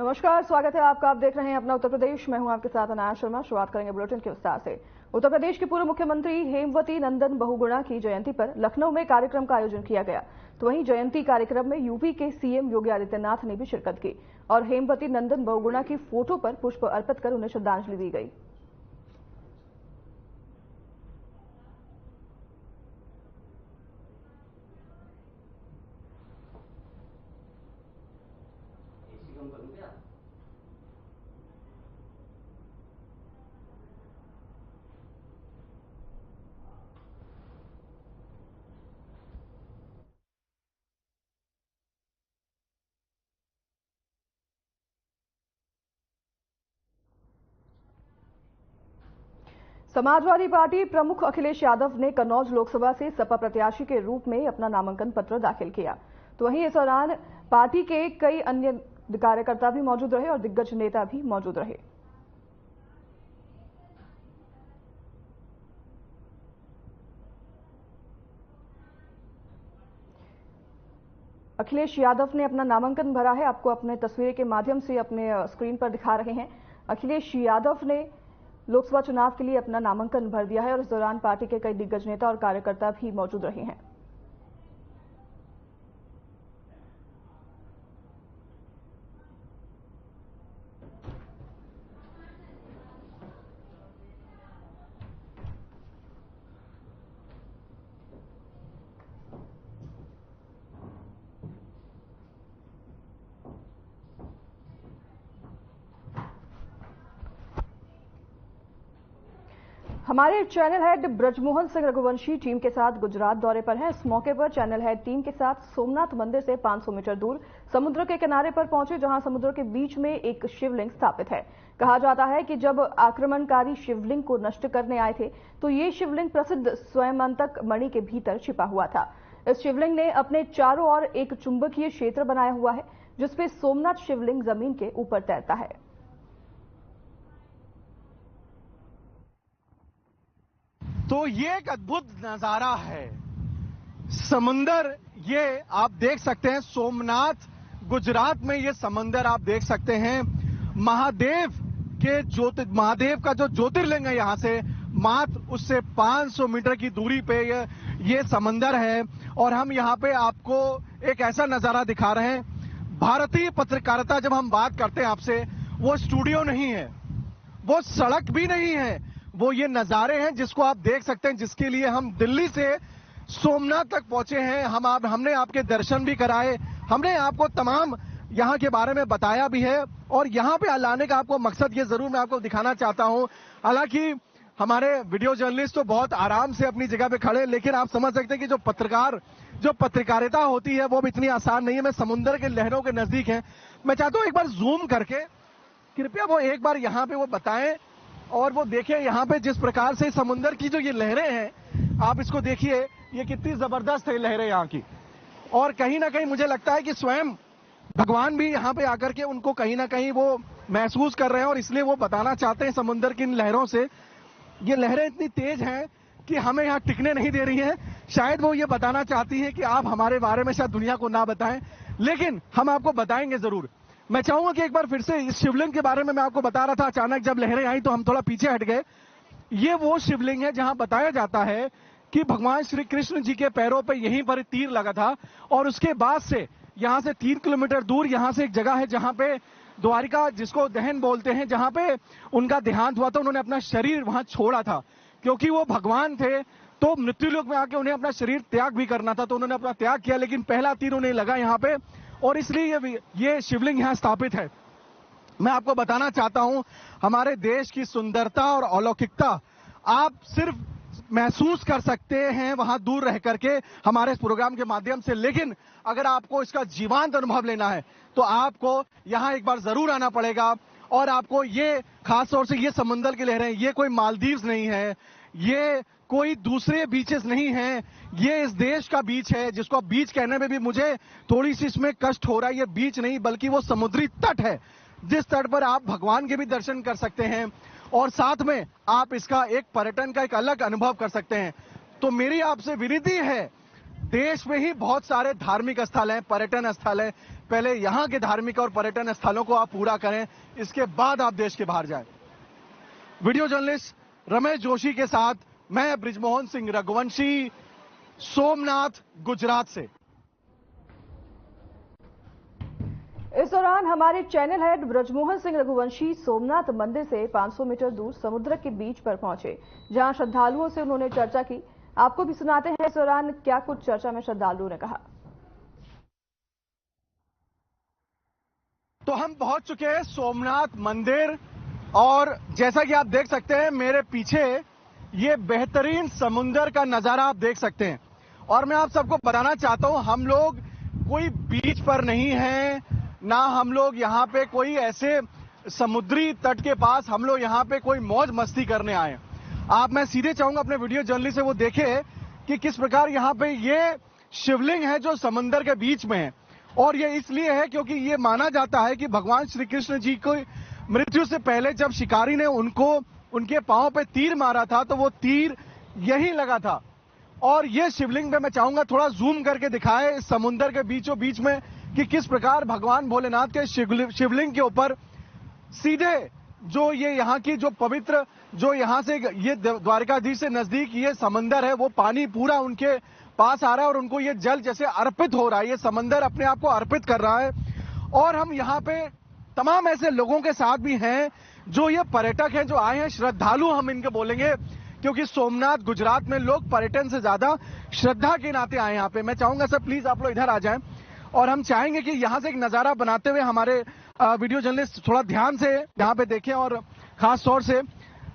नमस्कार, स्वागत है आपका। आप देख रहे हैं अपना उत्तर प्रदेश। मैं हूं आपके साथ अनाया शर्मा। शुरुआत करेंगे बुलेटिन के विस्तार से। उत्तर प्रदेश के पूर्व मुख्यमंत्री हेमवती नंदन बहुगुणा की जयंती पर लखनऊ में कार्यक्रम का आयोजन किया गया। तो वहीं जयंती कार्यक्रम में यूपी के सीएम योगी आदित्यनाथ ने भी शिरकत की और हेमवती नंदन बहुगुणा की फोटो पर पुष्प अर्पित कर उन्हें श्रद्धांजलि दी गई। समाजवादी पार्टी प्रमुख अखिलेश यादव ने कन्नौज लोकसभा से सपा प्रत्याशी के रूप में अपना नामांकन पत्र दाखिल किया। तो वहीं इस दौरान पार्टी के कई अन्य कार्यकर्ता भी मौजूद रहे और दिग्गज नेता भी मौजूद रहे। अखिलेश यादव ने अपना नामांकन भरा है। आपको अपने तस्वीर के माध्यम से अपने स्क्रीन पर दिखा रहे हैं। अखिलेश यादव ने लोकसभा चुनाव के लिए अपना नामांकन भर दिया है और इस दौरान पार्टी के कई दिग्गज नेता और कार्यकर्ता भी मौजूद रहे हैं। हमारे channel head Brajmohan Singh Raghuvanshi team के साथ गुजरात दौरे पर हैं। इस मौके पर चैनल हेड टीम के साथ सोमनाथ मंदिर से 500 मीटर दूर समुद्र के किनारे पर पहुंचे, जहां समुद्र के बीच में एक शिवलिंग स्थापित है। कहा जाता है कि जब आक्रमणकारी शिवलिंग को नष्ट करने आए थे तो ये शिवलिंग प्रसिद्ध स्वयंतक मणि के भीतर छिपा हुआ था। इस शिवलिंग ने अपने चारों ओर एक चुंबकीय क्षेत्र बनाया हुआ है, जिसपे सोमनाथ शिवलिंग जमीन के ऊपर तैरता है। तो ये एक अद्भुत नजारा है। समंदर ये आप देख सकते हैं, सोमनाथ गुजरात में ये समंदर आप देख सकते हैं। महादेव का जो ज्योतिर्लिंग है यहां से मात्र उससे 500 मीटर की दूरी पे ये समंदर है। और हम यहां पे आपको एक ऐसा नजारा दिखा रहे हैं। भारतीय पत्रकारिता जब हम बात करते हैं आपसे, वो स्टूडियो नहीं है, वो सड़क भी नहीं है, वो ये नजारे हैं जिसको आप देख सकते हैं, जिसके लिए हम दिल्ली से सोमनाथ तक पहुंचे हैं। हमने आपके दर्शन भी कराए, हमने आपको तमाम यहां के बारे में बताया भी है। और यहां पे लाने का आपको मकसद ये जरूर मैं आपको दिखाना चाहता हूं। हालांकि हमारे वीडियो जर्नलिस्ट तो बहुत आराम से अपनी जगह पे खड़े, लेकिन आप समझ सकते हैं कि जो पत्रकारिता होती है वो भी इतनी आसान नहीं है। मैं समुद्र के लहरों के नजदीक है। मैं चाहता हूं एक बार जूम करके कृपया वो एक बार यहां पे वो बताएं और वो देखें यहां पे जिस प्रकार से समुद्र की जो ये लहरें हैं, आप इसको देखिए, ये कितनी जबरदस्त है लहरें यहाँ की। और कहीं ना कहीं मुझे लगता है कि स्वयं भगवान भी यहाँ पे आकर के उनको कहीं ना कहीं वो महसूस कर रहे हैं और इसलिए वो बताना चाहते हैं समुद्र की इन लहरों से। ये लहरें इतनी तेज हैं कि हमें यहाँ टिकने नहीं दे रही हैं। शायद वो ये बताना चाहती है कि आप हमारे बारे में शायद दुनिया को ना बताएं, लेकिन हम आपको बताएंगे जरूर। मैं चाहूंगा कि एक बार फिर से इस शिवलिंग के बारे में मैं आपको बता रहा था। अचानक जब लहरें आई तो हम थोड़ा पीछे हट गए। ये वो शिवलिंग है जहां बताया जाता है कि भगवान श्री कृष्ण जी के पैरों पे यहीं पर तीर लगा था। और उसके बाद से यहां से 3 किलोमीटर दूर यहां से एक जगह है जहां पे द्वारिका, जिसको दहन बोलते हैं, जहां पे उनका देहांत हुआ था। उन्होंने अपना शरीर वहां छोड़ा था क्योंकि वो भगवान थे, तो मृत्युलोक में आके उन्हें अपना शरीर त्याग भी करना था, तो उन्होंने अपना त्याग किया। लेकिन पहला तीर उन्हें लगा यहाँ पे और इसलिए ये शिवलिंग यहां स्थापित है। मैं आपको बताना चाहता हूं, हमारे देश की सुंदरता और अलौकिकता आप सिर्फ महसूस कर सकते हैं वहां दूर रह करके हमारे इस प्रोग्राम के माध्यम से, लेकिन अगर आपको इसका जीवंत अनुभव लेना है तो आपको यहां एक बार जरूर आना पड़ेगा। और आपको ये खास तौर से ये समुद्र की लहरें, ये कोई मालदीव्स नहीं है, ये कोई दूसरे बीचेस नहीं है, ये इस देश का बीच है, जिसको आप बीच कहने में भी मुझे थोड़ी सी इसमें कष्ट हो रहा है। ये बीच नहीं बल्कि वो समुद्री तट है, जिस तट पर आप भगवान के भी दर्शन कर सकते हैं और साथ में आप इसका एक पर्यटन का एक अलग अनुभव कर सकते हैं। तो मेरी आपसे विनती है देश में ही बहुत सारे धार्मिक स्थल हैं, पर्यटन स्थल हैं। पहले यहाँ के धार्मिक और पर्यटन स्थलों को आप पूरा करें, इसके बाद आप देश के बाहर जाएं। वीडियो जर्नलिस्ट रमेश जोशी के साथ मैं बृजमोहन सिंह रघुवंशी, सोमनाथ, गुजरात से। इस दौरान हमारे चैनल हेड बृजमोहन सिंह रघुवंशी सोमनाथ मंदिर से 500 मीटर दूर समुद्र के बीच पर पहुंचे, जहां श्रद्धालुओं से उन्होंने चर्चा की। आपको भी सुनाते हैं इस दौरान क्या कुछ चर्चा में श्रद्धालुओं ने कहा। तो हम पहुंच चुके हैं सोमनाथ मंदिर और जैसा कि आप देख सकते हैं मेरे पीछे ये बेहतरीन समुंदर का नजारा आप देख सकते हैं। और मैं आप सबको बताना चाहता हूं, हम लोग कोई बीच पर नहीं हैं, ना हम लोग यहाँ पे कोई ऐसे समुद्री तट के पास हम लोग यहाँ पे कोई मौज मस्ती करने आए। मैं सीधे चाहूंगा अपने वीडियो जर्नलिस्ट से वो देखे कि किस प्रकार यहाँ पे ये शिवलिंग है जो समंदर के बीच में है। और ये इसलिए है क्योंकि ये माना जाता है कि भगवान श्री कृष्ण जी को मृत्यु से पहले जब शिकारी ने उनके पांव पे तीर मारा था तो वो तीर यही लगा था। और ये शिवलिंग पे मैं चाहूंगा थोड़ा जूम करके दिखाए इस समुद्र के बीचों बीच में कि किस प्रकार भगवान भोलेनाथ के शिवलिंग के ऊपर सीधे जो ये यहाँ की जो पवित्र जो यहाँ से ये द्वारकाधीश से नजदीक ये समंदर है, वो पानी पूरा उनके पास आ रहा है और उनको ये जल जैसे अर्पित हो रहा है। ये समंदर अपने आप को अर्पित कर रहा है। और हम यहाँ पे तमाम ऐसे लोगों के साथ भी हैं जो ये पर्यटक हैं, जो आए हैं, श्रद्धालु हम इनके बोलेंगे, क्योंकि सोमनाथ गुजरात में लोग पर्यटन से ज्यादा श्रद्धा के नाते आए यहाँ पे। मैं चाहूंगा सर प्लीज आप लोग इधर आ जाएं और हम चाहेंगे कि यहाँ से एक नजारा बनाते हुए हमारे वीडियो जर्नलिस्ट थोड़ा ध्यान से यहाँ पे देखें और खास तौर से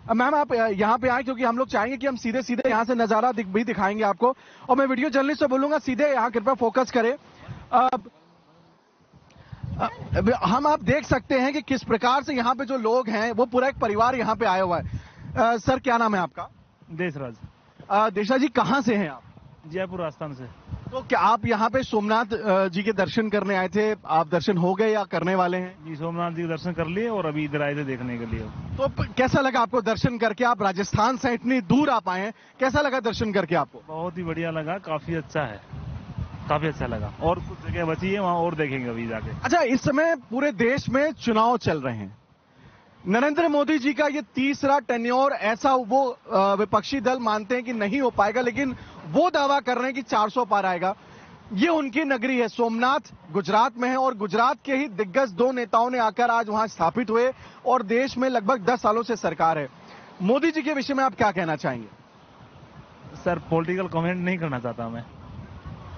मैम आप यहाँ पे आए क्योंकि हम लोग चाहेंगे कि हम सीधे सीधे यहाँ से नजारा भी दिखाएंगे आपको। और मैं वीडियो जर्नलिस्ट से बोलूंगा सीधे यहाँ कृपया फोकस करें। हम आप देख सकते हैं कि किस प्रकार से यहाँ पे जो लोग हैं वो पूरा एक परिवार यहाँ पे आया हुआ है। सर क्या नाम है आपका? देशराज। देशराज जी कहाँ से हैं आप? जयपुर राजस्थान से। तो क्या आप यहाँ पे सोमनाथ जी के दर्शन करने आए थे? आप दर्शन हो गए या करने वाले हैं? जी सोमनाथ जी के दर्शन कर लिए और अभी इधर आए थे देखने के लिए। तो कैसा लगा आपको दर्शन करके? आप राजस्थान से इतनी दूर आप आए हैं, कैसा लगा दर्शन करके आपको? बहुत ही बढ़िया लगा, काफी अच्छा है, काफी अच्छा लगा। और कुछ जगह बची है वहाँ और देखेंगे अभी जाके। अच्छा, इस समय पूरे देश में चुनाव चल रहे हैं। नरेंद्र मोदी जी का ये तीसरा टेन्योर ऐसा वो विपक्षी दल मानते हैं कि नहीं हो पाएगा, लेकिन वो दावा कर रहे हैं कि 400 पार आएगा। ये उनकी नगरी है, सोमनाथ गुजरात में है और गुजरात के ही दिग्गज दो नेताओं ने आकर आज वहां स्थापित हुए और देश में लगभग 10 सालों से सरकार है। मोदी जी के विषय में आप क्या कहना चाहेंगे? सर पॉलिटिकल कमेंट नहीं करना चाहता मैं।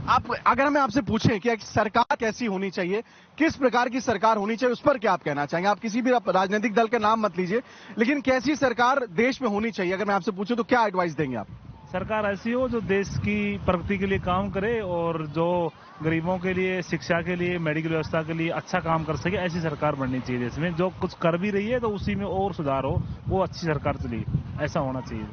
अगर मैं आपसे पूछें कि एक सरकार कैसी होनी चाहिए, किस प्रकार की सरकार होनी चाहिए, उस पर क्या आप कहना चाहेंगे? आप किसी भी राजनीतिक दल का नाम मत लीजिए, लेकिन कैसी सरकार देश में होनी चाहिए अगर मैं आपसे पूछूं तो क्या एडवाइस देंगे आप? सरकार ऐसी हो जो देश की प्रगति के लिए काम करे और जो गरीबों के लिए, शिक्षा के लिए, मेडिकल व्यवस्था के लिए अच्छा काम कर सके, ऐसी सरकार बननी चाहिए देश में। जो कुछ कर भी रही है तो उसी में और सुधार हो, वो अच्छी सरकार चली, ऐसा होना चाहिए।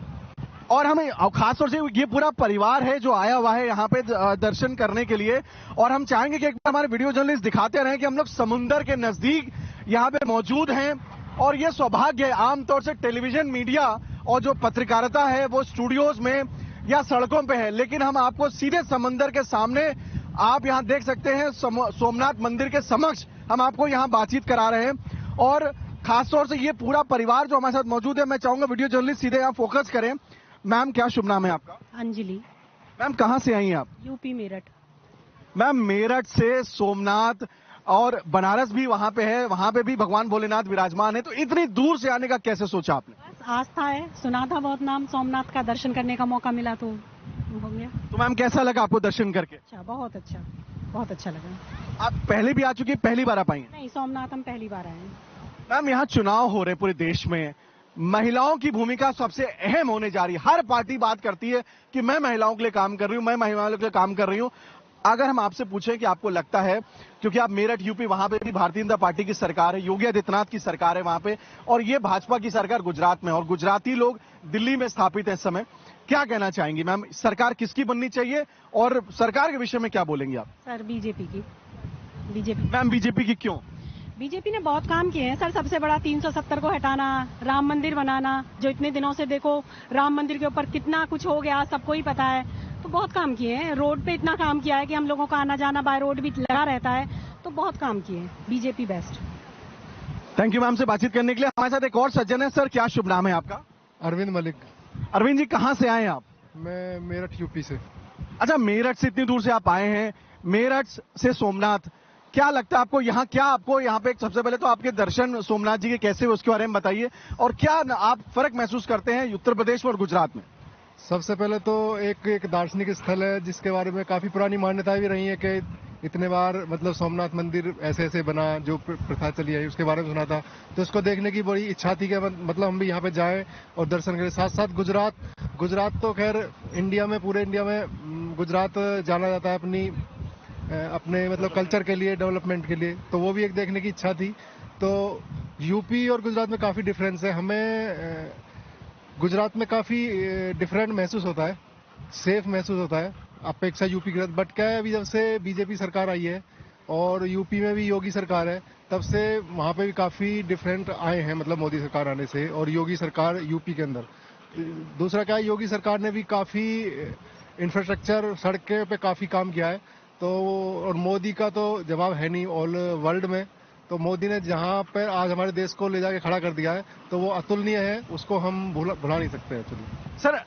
और हमें खासतौर से ये पूरा परिवार है जो आया हुआ है यहाँ पे दर्शन करने के लिए, और हम चाहेंगे कि एक बार हमारे वीडियो जर्नलिस्ट दिखाते रहें कि हम लोग समुंदर के नजदीक यहाँ पे मौजूद हैं। और ये सौभाग्य है, आमतौर से टेलीविजन मीडिया और जो पत्रकारिता है वो स्टूडियोज में या सड़कों पे है, लेकिन हम आपको सीधे समंदर के सामने आप यहाँ देख सकते हैं सोमनाथ मंदिर के समक्ष हम आपको यहाँ बातचीत करा रहे हैं। और खासतौर से ये पूरा परिवार जो हमारे साथ मौजूद है, मैं चाहूंगा वीडियो जर्नलिस्ट सीधे यहाँ फोकस करें। मैम क्या शुभ नाम है आपका? अंजलि। मैम कहाँ से आई हैं आप? यूपी मेरठ। मैम मेरठ से सोमनाथ और बनारस भी वहाँ पे है, वहाँ पे भी भगवान भोलेनाथ विराजमान है, तो इतनी दूर से आने का कैसे सोचा आपने? बस आस्था है, सुना था बहुत नाम, सोमनाथ का दर्शन करने का मौका मिला तो हो गया। तो मैम कैसा लगा आपको दर्शन करके? अच्छा, बहुत अच्छा, बहुत अच्छा लगा। आप पहले भी आ चुकी, पहली बार आ पाई हैं? नहीं, सोमनाथ हम पहली बार आए हैं। मैम यहाँ चुनाव हो रहे पूरे देश में, महिलाओं की भूमिका सबसे अहम होने जा रही है। हर पार्टी बात करती है कि मैं महिलाओं के लिए काम कर रही हूँ, मैं महिलाओं के लिए काम कर रही हूँ। अगर हम आपसे पूछें कि आपको लगता है, क्योंकि आप मेरठ यूपी, वहां पे भी भारतीय जनता पार्टी की सरकार है, योगी आदित्यनाथ की सरकार है वहां पे, और ये भाजपा की सरकार गुजरात में, और गुजराती लोग दिल्ली में स्थापित है इस समय, क्या कहना चाहेंगी मैम? सरकार किसकी बननी चाहिए और सरकार के विषय में क्या बोलेंगे आप? सर बीजेपी की। बीजेपी। मैम बीजेपी की क्यों? बीजेपी ने बहुत काम किए हैं सर। सबसे बड़ा 370 को हटाना, राम मंदिर बनाना, जो इतने दिनों से देखो राम मंदिर के ऊपर कितना कुछ हो गया सबको ही पता है। तो बहुत काम किए हैं। रोड पे इतना काम किया है कि हम लोगों का आना जाना बाय रोड भी लगा रहता है, तो बहुत काम किए हैं। BJP best. Thank you ma'am से बातचीत करने के लिए। हमारे साथ एक और सज्जन है। सर, क्या शुभ नाम है आपका? अरविंद मलिक। अरविंद जी, कहाँ से आए हैं आप? मैं मेरठ यूपी से। अच्छा, मेरठ से इतनी दूर से आप आए हैं, मेरठ से सोमनाथ, क्या लगता है आपको यहाँ, क्या आपको यहाँ पे सबसे पहले तो आपके दर्शन सोमनाथ जी के कैसे हुए उसके बारे में बताइए, और क्या आप फर्क महसूस करते हैं उत्तर प्रदेश और गुजरात में? सबसे पहले तो एक दार्शनिक स्थल है जिसके बारे में काफी पुरानी मान्यताएं भी रही है कि इतने बार मतलब सोमनाथ मंदिर ऐसे ऐसे बना, जो प्रथा चली है उसके बारे में सुना था, तो उसको देखने की बड़ी इच्छा थी कि मतलब हम भी यहाँ पे जाएं और दर्शन करें। साथ साथ गुजरात तो खैर इंडिया में, पूरे इंडिया में गुजरात जाना जाता है अपने मतलब कल्चर के लिए, डेवलपमेंट के लिए, तो वो भी एक देखने की इच्छा थी। तो यूपी और गुजरात में काफी डिफरेंस है। हमें गुजरात में काफी डिफरेंट महसूस होता है, सेफ महसूस होता है अपेक्षा यूपी के। बट क्या है, अभी जब से बीजेपी सरकार आई है और यूपी में भी योगी सरकार है, तब से वहां पे भी काफी डिफरेंट आए हैं, मतलब मोदी सरकार आने से और योगी सरकार यूपी के अंदर। दूसरा क्या है, योगी सरकार ने भी काफी इंफ्रास्ट्रक्चर, सड़कें पे काफी काम किया है, तो और मोदी का तो जवाब है नहीं ऑल वर्ल्ड में। तो मोदी ने जहां पर आज हमारे देश को ले जाके खड़ा कर दिया है, तो वो अतुलनीय है, उसको हम भुला नहीं सकते एक्चुअली। सर,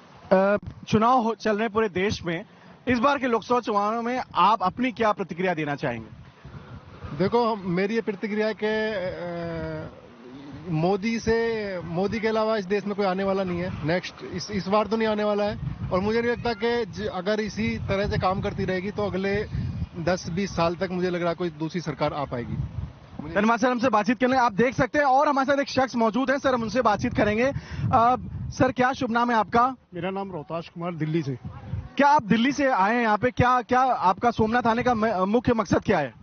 चुनाव चल रहे हैं पूरे देश में, इस बार के लोकसभा चुनाव में आप अपनी क्या प्रतिक्रिया देना चाहेंगे? देखो, मेरी ये प्रतिक्रिया है कि मोदी के अलावा इस देश में कोई आने वाला नहीं है नेक्स्ट, इस बार तो नहीं आने वाला है। और मुझे नहीं लगता कि अगर इसी तरह से काम करती रहेगी तो अगले 10-20 साल तक मुझे लग रहा है कोई दूसरी सरकार आ पाएगी। धन्यवाद सर, हमसे बातचीत करने। आप देख सकते हैं और हमारे साथ एक शख्स मौजूद है, सर हम उनसे बातचीत करेंगे। सर, क्या शुभ नाम है आपका? मेरा नाम रोहताश कुमार, दिल्ली से। क्या आप दिल्ली से आए हैं यहाँ पे? क्या आपका सोमनाथ आने का मुख्य मकसद क्या है?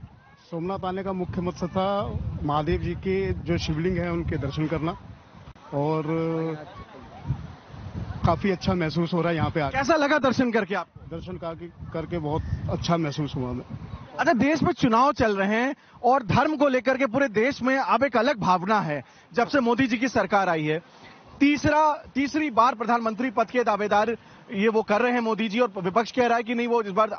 सोमनाथ आने का मुख्य मकसद था महादेव जी के जो शिवलिंग है उनके दर्शन करना, और काफी अच्छा महसूस हो रहा है यहाँ पे आकर। कैसा लगा दर्शन करके आपको? दर्शन करके बहुत अच्छा महसूस हुआ मैं। अच्छा, देश में चुनाव चल रहे हैं और धर्म को लेकर के पूरे देश में अब एक अलग भावना है जब से मोदी जी की सरकार आई है। तीसरी बार प्रधानमंत्री पद के दावेदार ये वो कर रहे हैं मोदी जी, और विपक्ष कह रहा है कि नहीं, वो इस बार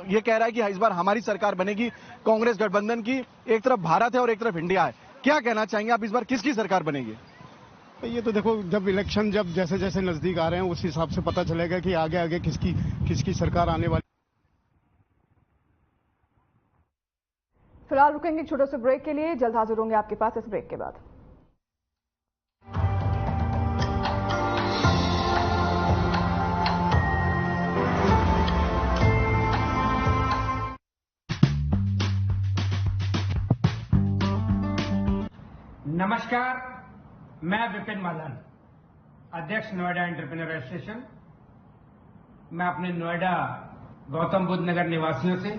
ये कह रहा है कि इस बार हमारी सरकार बनेगी, कांग्रेस गठबंधन की। एक तरफ भारत है और एक तरफ इंडिया है। क्या कहना चाहेंगे आप, इस बार किसकी सरकार बनेगी? ये तो देखो, जब इलेक्शन जैसे जैसे नजदीक आ रहे हैं उस हिसाब से पता चलेगा कि आगे आगे किसकी सरकार आने वाली। फिलहाल रुकेंगे छोटे से ब्रेक के लिए, जल्द हाजिर होंगे आपके पास इस ब्रेक के बाद। नमस्कार, मैं विपिन मालन, अध्यक्ष नोएडा एंटरप्रेन्योर एसोसिएशन। मैं अपने नोएडा गौतम बुद्ध नगर निवासियों से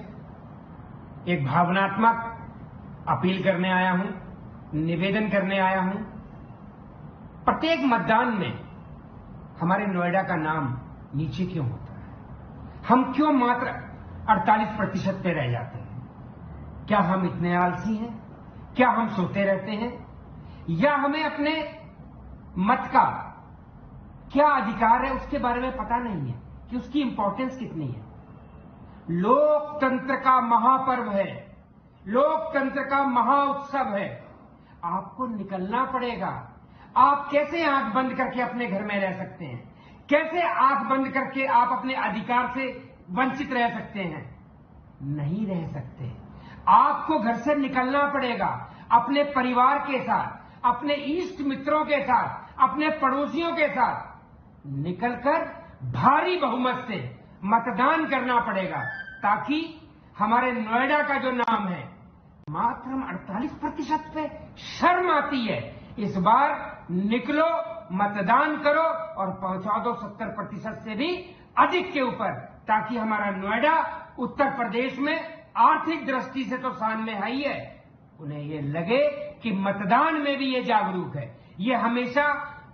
एक भावनात्मक अपील करने आया हूं, निवेदन करने आया हूं। प्रत्येक मतदान में हमारे नोएडा का नाम नीचे क्यों होता है? हम क्यों मात्र 48% पे रह जाते हैं? क्या हम इतने आलसी हैं? क्या हम सोते रहते हैं? या हमें अपने मत का क्या अधिकार है उसके बारे में पता नहीं है कि उसकी इंपॉर्टेंस कितनी है? लोकतंत्र का महापर्व है, लोकतंत्र का महाउत्सव है। आपको निकलना पड़ेगा। आप कैसे आंख बंद करके अपने घर में रह सकते हैं? कैसे आंख बंद करके आप अपने अधिकार से वंचित रह सकते हैं? नहीं रह सकते। आपको घर से निकलना पड़ेगा, अपने परिवार के साथ, अपने इष्ट मित्रों के साथ, अपने पड़ोसियों के साथ निकलकर भारी बहुमत से मतदान करना पड़ेगा, ताकि हमारे नोएडा का जो नाम है, मात्र 48% पे शर्म आती है। इस बार निकलो, मतदान करो और पहुंचा दो 70% से भी अधिक के ऊपर, ताकि हमारा नोएडा उत्तर प्रदेश में आर्थिक दृष्टि से तो सामने आई है, उन्हें ये लगे कि मतदान में भी ये जागरूक है। ये हमेशा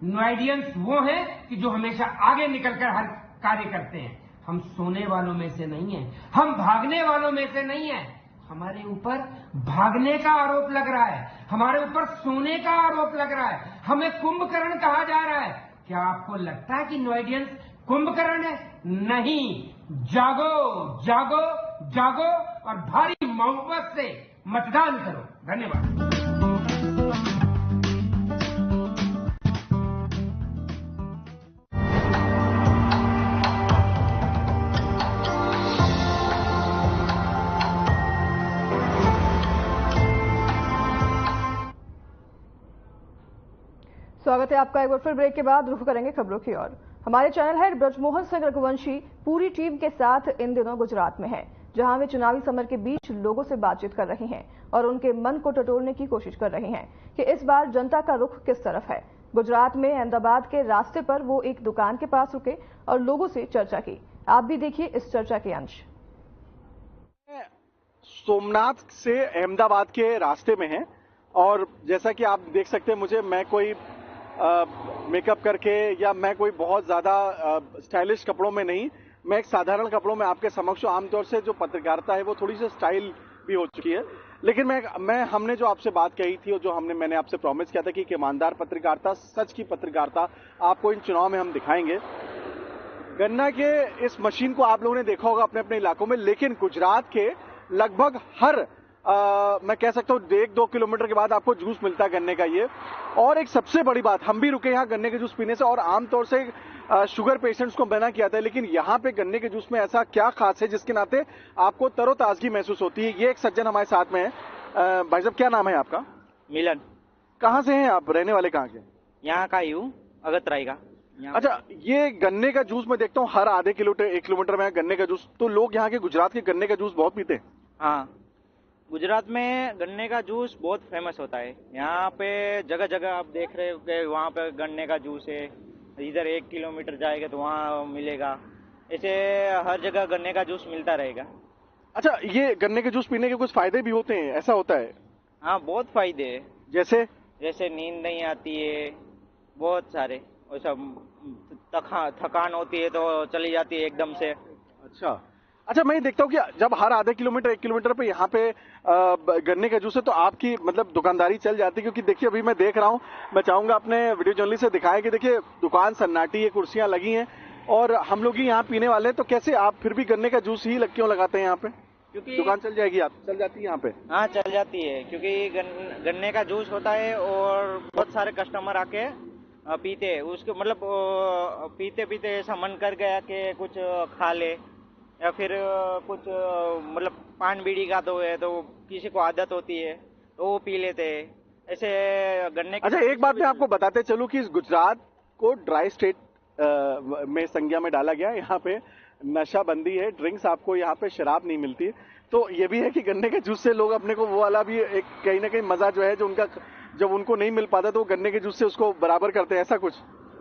नोएडियंस वो हैं कि जो हमेशा आगे निकलकर हर कार्य करते हैं। हम सोने वालों में से नहीं हैं, हम भागने वालों में से नहीं हैं। हमारे ऊपर भागने का आरोप लग रहा है, हमारे ऊपर सोने का आरोप लग रहा है, हमें कुंभकर्ण कहा जा रहा है। क्या आपको लगता है कि नोएडियंस कुंभकर्ण है? नहीं, जागो जागो जागो और भारी मोहब्बत से मतदान करो। धन्यवाद। स्वागत है आपका एक बार फिर ब्रेक के बाद। रुख करेंगे खबरों की ओर। हमारे चैनल हेड ब्रजमोहन सिंह रघुवंशी पूरी टीम के साथ इन दिनों गुजरात में हैं, जहां वे चुनावी समर के बीच लोगों से बातचीत कर रहे हैं और उनके मन को टटोलने की कोशिश कर रहे हैं कि इस बार जनता का रुख किस तरफ है। गुजरात में अहमदाबाद के रास्ते पर वो एक दुकान के पास रुके और लोगों से चर्चा की। आप भी देखिए इस चर्चा के अंश। सोमनाथ से अहमदाबाद के रास्ते में है और जैसा कि आप देख सकते हैं, मैं कोई मेकअप करके या मैं कोई बहुत ज्यादा स्टाइलिश कपड़ों में नहीं, मैं एक साधारण कपड़ों में आपके समक्ष। आमतौर से जो पत्रकारिता है वो थोड़ी सी स्टाइल भी हो चुकी है, लेकिन हमने जो आपसे बात कही थी और जो मैंने आपसे प्रॉमिस किया था कि ईमानदार पत्रकारिता, सच की पत्रकारिता आपको इन चुनाव में हम दिखाएंगे। गन्ना के इस मशीन को आप लोगों ने देखा होगा अपने अपने इलाकों में, लेकिन गुजरात के लगभग हर मैं कह सकता हूं 1-2 किलोमीटर के बाद आपको जूस मिलता है गन्ने का ये। और एक सबसे बड़ी बात, हम भी रुके यहाँ गन्ने के जूस पीने से और आमतौर से शुगर पेशेंट्स को मना किया था, लेकिन यहाँ पे गन्ने के जूस में ऐसा क्या खास है जिसके नाते आपको तरोताजगी महसूस होती है। ये एक सज्जन हमारे साथ में है। भाई साहब, क्या नाम है आपका? मिलन। कहाँ से हैं आप? रहने वाले कहाँ के? यहाँ का ही हूँ, अगतराई का। अच्छा, ये गन्ने का जूस मैं देखता हूँ हर आधे किलोमीटर 1 किलोमीटर में गन्ने का जूस, तो लोग यहाँ के गुजरात के गन्ने का जूस बहुत पीते हैं। हाँ, गुजरात में गन्ने का जूस बहुत फेमस होता है। यहाँ पे जगह जगह आप देख रहे हो कि वहाँ पे गन्ने का जूस है, इधर 1 किलोमीटर जाएगा तो वहाँ मिलेगा। ऐसे हर जगह गन्ने का जूस मिलता रहेगा। अच्छा, ये गन्ने के जूस पीने के कुछ फायदे भी होते हैं, ऐसा होता है? हाँ, बहुत फायदे है। जैसे नींद नहीं आती है, बहुत सारे। और सब थकान होती है तो चली जाती है एकदम से। अच्छा, मैं देखता हूँ कि जब हर आधे किलोमीटर 1 किलोमीटर पे यहाँ पे गन्ने का जूस है तो आपकी मतलब दुकानदारी चल जाती है, क्योंकि देखिए अभी मैं देख रहा हूँ, मैं चाहूंगा अपने वीडियो जर्नलिस्ट से दिखाएं कि देखिए दुकान सन्नाटी है, कुर्सियां लगी हैं और हम लोग ही यहाँ पीने वाले हैं, तो कैसे आप फिर भी गन्ने का जूस ही क्यों लगाते हैं यहाँ पे? क्योंकि दुकान चल जाती है यहाँ पे? हाँ, चल जाती है, क्योंकि गन्ने का जूस होता है और बहुत सारे कस्टमर आके पीते हैं। उसके मतलब पीते पीते ऐसा मन कर गया कि कुछ खा ले या फिर कुछ मतलब पान बीड़ी का तो है, तो किसी को आदत होती है तो वो पी लेते हैं ऐसे गन्ने। अच्छा, एक बात मैं आपको बताते चलूं कि इस गुजरात को ड्राई स्टेट में संज्ञा में डाला गया। यहाँ पे नशाबंदी है, ड्रिंक्स आपको यहाँ पे शराब नहीं मिलती, तो ये भी है कि गन्ने के जूस से लोग अपने को वो वाला भी एक कहीं ना कहीं मजा जो है जो उनका जब उनको नहीं मिल पाता तो गन्ने के जूस से उसको बराबर करते हैं, ऐसा कुछ?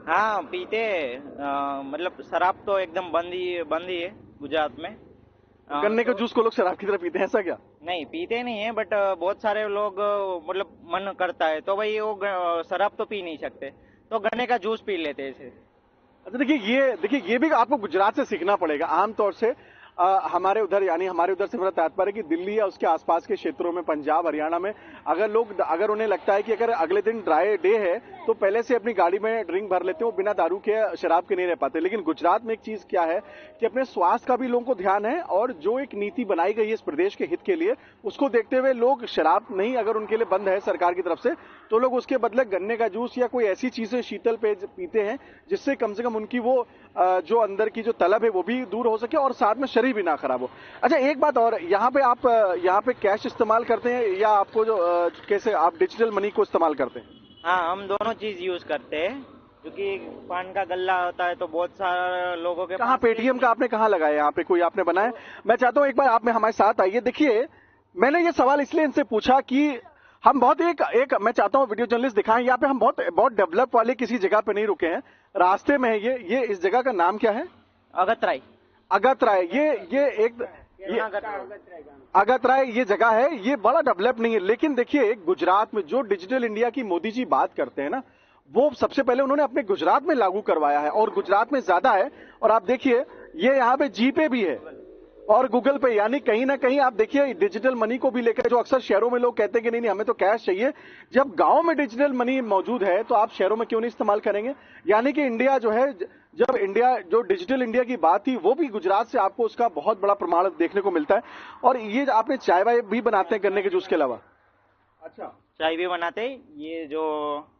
हाँ, पीते मतलब शराब तो एकदम बंद ही है गुजरात में। गन्ने के जूस को लोग शराब की तरह पीते हैं, ऐसा क्या? नहीं, पीते नहीं है, बट बहुत सारे लोग मतलब मन करता है तो भाई वो शराब तो पी नहीं सकते तो गन्ने का जूस पी लेते हैं इसे। अच्छा, देखिए ये भी आपको गुजरात से सीखना पड़ेगा। आमतौर से हमारे उधर से मेरा तात्पर्य कि दिल्ली या उसके आसपास के क्षेत्रों में, पंजाब हरियाणा में अगर उन्हें लगता है कि अगर अगले दिन ड्राई डे है तो पहले से अपनी गाड़ी में ड्रिंक भर लेते हैं, वो बिना दारू के शराब के नहीं रह पाते। लेकिन गुजरात में एक चीज क्या है कि अपने स्वास्थ्य का भी लोगों को ध्यान है और जो एक नीति बनाई गई है इस प्रदेश के हित के लिए, उसको देखते हुए लोग शराब नहीं अगर उनके लिए बंद है सरकार की तरफ से तो लोग उसके बदले गन्ने का जूस या कोई ऐसी चीजें शीतल पेय पीते हैं जिससे कम से कम उनकी वो जो अंदर की जो तलब है वो भी दूर हो सके और साथ में शरीर भी ना खराब हो। अच्छा, एक बात और, यहाँ पे कैश इस्तेमाल करते हैं या आपको जो कैसे आप डिजिटल मनी को इस्तेमाल करते हैं? हाँ, हम दोनों चीज यूज करते हैं, क्योंकि पान का गल्ला होता है तो बहुत सारे लोगों के। कहाँ पेटीएम का आपने कहाँ लगाया? यहाँ पे कोई आपने बनाया? मैं चाहता हूँ एक बार आप में हमारे साथ आइए। देखिए, मैंने ये सवाल इसलिए इनसे पूछा कि हम बहुत एक मैं चाहता हूँ वीडियो जर्नलिस्ट दिखाएं, यहाँ पे हम बहुत डेवलप वाले किसी जगह पे नहीं रुके हैं, रास्ते में है ये इस जगह का नाम क्या है? अगतराई। अगतराई ये जगह है, ये बड़ा डेवलप नहीं है। लेकिन देखिए, गुजरात में जो डिजिटल इंडिया की मोदी जी बात करते हैं ना, वो सबसे पहले उन्होंने अपने गुजरात में लागू करवाया है और गुजरात में ज्यादा है। और आप देखिए, ये यहाँ पे जीपे भी है और गूगल पे, यानी कहीं ना कहीं आप देखिए डिजिटल मनी को भी लेकर, जो अक्सर शहरों में लोग कहते हैं कि नहीं हमें तो कैश चाहिए, जब गांव में डिजिटल मनी मौजूद है तो आप शहरों में क्यों नहीं इस्तेमाल करेंगे? यानी कि इंडिया जो है जब इंडिया जो डिजिटल इंडिया की बात थी वो भी गुजरात से आपको उसका बहुत बड़ा प्रमाण देखने को मिलता है। और ये आपने चाय वाय भी बनाते हैं गन्ने के जूस के अलावा? अच्छा, चाय भी बनाते हैं, ये जो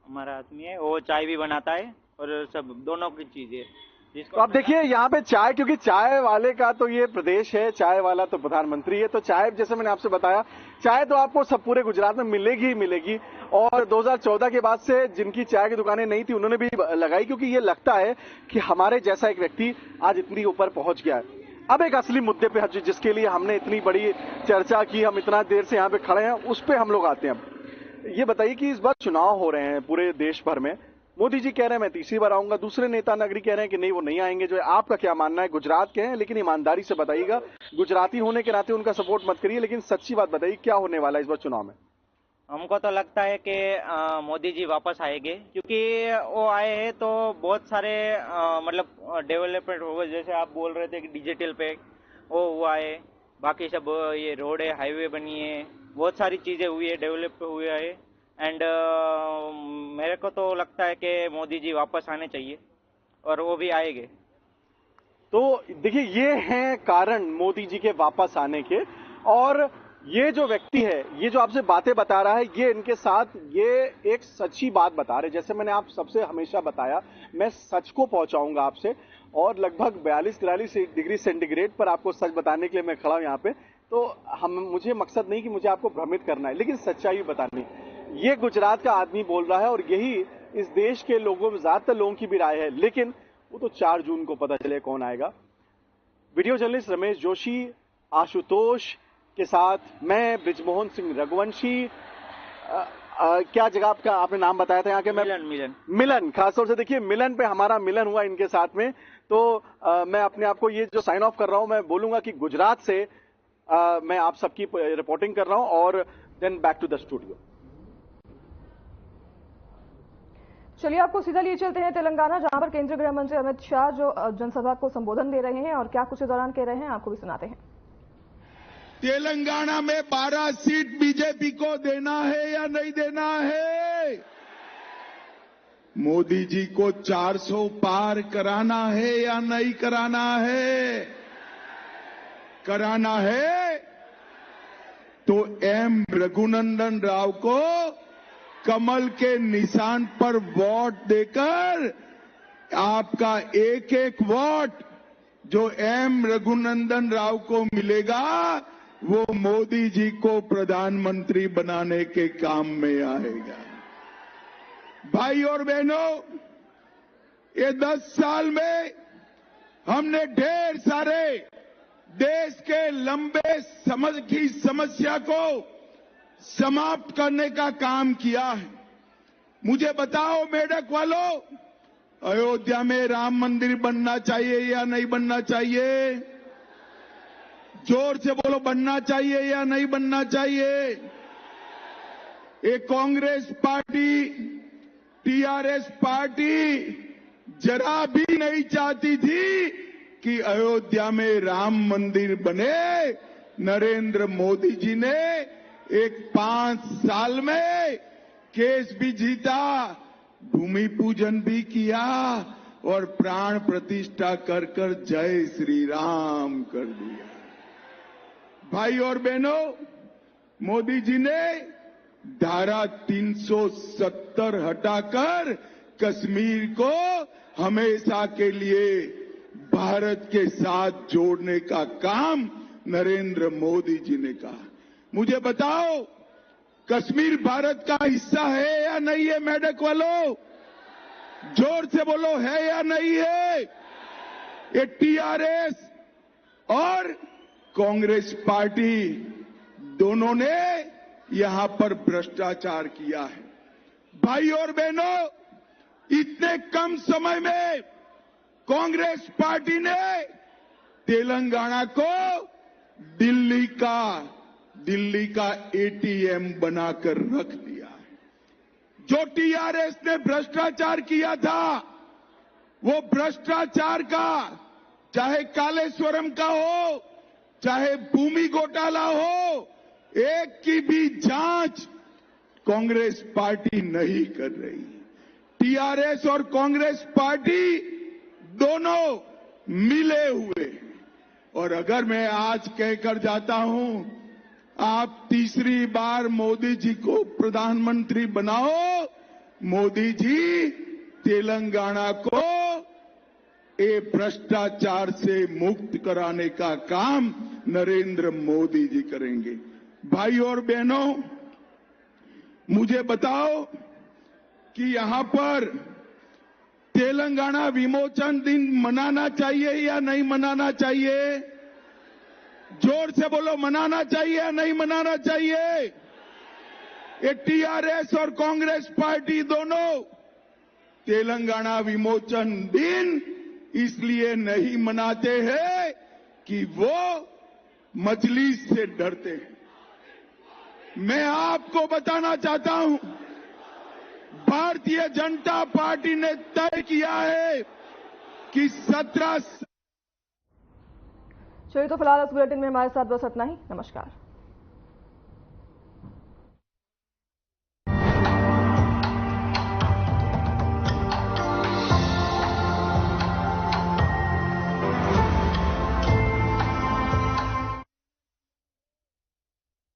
हमारा आदमी है वो चाय भी बनाता है और सब दोनों की चीजें। तो आप देखिए यहाँ पे चाय, क्योंकि चाय वाले का तो ये प्रदेश है, चाय वाला तो प्रधानमंत्री है, तो चाय जैसे मैंने आपसे बताया चाय तो आपको सब पूरे गुजरात में मिलेगी ही मिलेगी। और 2014 के बाद से जिनकी चाय की दुकानें नहीं थी उन्होंने भी लगाई, क्योंकि ये लगता है कि हमारे जैसा एक व्यक्ति आज इतनी ऊपर पहुंच गया है। अब एक असली मुद्दे पे जिसके लिए हमने इतनी बड़ी चर्चा की, हम इतना देर से यहाँ पे खड़े हैं, उस पे हम लोग आते हैं। अब ये बताइए कि इस बार चुनाव हो रहे हैं पूरे देश भर में, मोदी जी कह रहे हैं मैं तीसरी बार आऊंगा, दूसरे नेता नगरी कह रहे हैं कि नहीं वो नहीं आएंगे। जो है आपका क्या मानना है? गुजरात के हैं लेकिन ईमानदारी से बताइएगा, गुजराती होने के नाते उनका सपोर्ट मत करिए, लेकिन सच्ची बात बताइए क्या होने वाला है इस बार चुनाव में? हमको तो लगता है कि मोदी जी वापस आएंगे, क्योंकि वो आए हैं तो बहुत सारे मतलब डेवलपमेंट हो गए। जैसे आप बोल रहे थे कि डिजिटल पे वो हुआ है, बाकी सब ये रोड है, हाईवे बनी है, बहुत सारी चीजें हुई है, डेवलप हुआ है। एंड मेरे को तो लगता है कि मोदी जी वापस आने चाहिए और वो भी आएंगे। तो देखिए ये हैं कारण मोदी जी के वापस आने के। और ये जो व्यक्ति है, ये जो आपसे बातें बता रहा है, ये इनके साथ ये एक सच्ची बात बता रहे। जैसे मैंने आप सबसे हमेशा बताया, मैं सच को पहुंचाऊंगा आपसे, और लगभग 42-43 डिग्री सेंटीग्रेड पर आपको सच बताने के लिए मैं खड़ा हूं यहाँ पे। तो मुझे मकसद नहीं कि मुझे आपको भ्रमित करना है, लेकिन सच्चाई बतानी। ये गुजरात का आदमी बोल रहा है और यही इस देश के लोगों में ज्यादातर लोगों की भी राय है, लेकिन वो तो 4 जून को पता चले कौन आएगा। वीडियो जर्नलिस्ट रमेश जोशी, आशुतोष के साथ मैं बृजमोहन सिंह रघुवंशी। क्या जगह आपका आपने नाम बताया था यहाँ के? मिलन खासतौर से देखिए मिलन पे हमारा मिलन हुआ इनके साथ में। तो मैं अपने आप को ये जो साइन ऑफ कर रहा हूं, मैं बोलूंगा कि गुजरात से मैं आप सबकी रिपोर्टिंग कर रहा हूं, और then back to the studio. चलिए आपको सीधा लिए चलते हैं तेलंगाना, जहां पर केंद्रीय गृह मंत्री अमित शाह जो जनसभा को संबोधन दे रहे हैं और क्या कुछ इस दौरान कह रहे हैं आपको भी सुनाते हैं। तेलंगाना में 12 सीट बीजेपी को देना है या नहीं देना है? मोदी जी को 400 पार कराना है या नहीं कराना है? कराना है तो एम रघुनंदन राव को कमल के निशान पर वोट देकर आपका एक एक वोट जो एम रघुनंदन राव को मिलेगा वो मोदी जी को प्रधानमंत्री बनाने के काम में आएगा। भाई और बहनों, ये 10 साल में हमने ढेर सारे देश के लंबे की समस्या को समाप्त करने का काम किया है। मुझे बताओ मेढक वालों, अयोध्या में राम मंदिर बनना चाहिए या नहीं बनना चाहिए? जोर से बोलो, बनना चाहिए या नहीं बनना चाहिए? ये कांग्रेस पार्टी, टीआरएस पार्टी जरा भी नहीं चाहती थी कि अयोध्या में राम मंदिर बने। नरेंद्र मोदी जी ने एक 5 साल में केस भी जीता, भूमि पूजन भी किया और प्राण प्रतिष्ठा कर कर जय श्री राम कर दिया। भाई और बहनों, मोदी जी ने धारा 370 हटाकर कश्मीर को हमेशा के लिए भारत के साथ जोड़ने का काम नरेंद्र मोदी जी ने कहा। मुझे बताओ, कश्मीर भारत का हिस्सा है या नहीं है? मेढक वालों, जोर से बोलो, है या नहीं है? ये टीआरएस और कांग्रेस पार्टी दोनों ने यहां पर भ्रष्टाचार किया है। भाई और बहनों, इतने कम समय में कांग्रेस पार्टी ने तेलंगाना को दिल्ली का एटीएम बनाकर रख दिया है। जो टीआरएस ने भ्रष्टाचार किया था, वो भ्रष्टाचार का, चाहे कालेश्वरम का हो, चाहे भूमि घोटाला हो, एक की भी जांच कांग्रेस पार्टी नहीं कर रही। टीआरएस और कांग्रेस पार्टी दोनों मिले हुए। और अगर मैं आज कहकर जाता हूं, आप तीसरी बार मोदी जी को प्रधानमंत्री बनाओ, मोदी जी तेलंगाना को ये भ्रष्टाचार से मुक्त कराने का काम नरेंद्र मोदी जी करेंगे। भाई और बहनों, मुझे बताओ कि यहां पर तेलंगाना विमोचन दिन मनाना चाहिए या नहीं मनाना चाहिए? जोर से बोलो, मनाना चाहिए या नहीं मनाना चाहिए? ये टीआरएस और कांग्रेस पार्टी दोनों तेलंगाना विमोचन दिन इसलिए नहीं मनाते हैं कि वो मजलिस से डरते हैं। मैं आपको बताना चाहता हूं, भारतीय जनता पार्टी ने तय किया है कि 17। चलिए, तो फिलहाल इस बुलेटिन में हमारे साथ बस इतना ही। नमस्कार।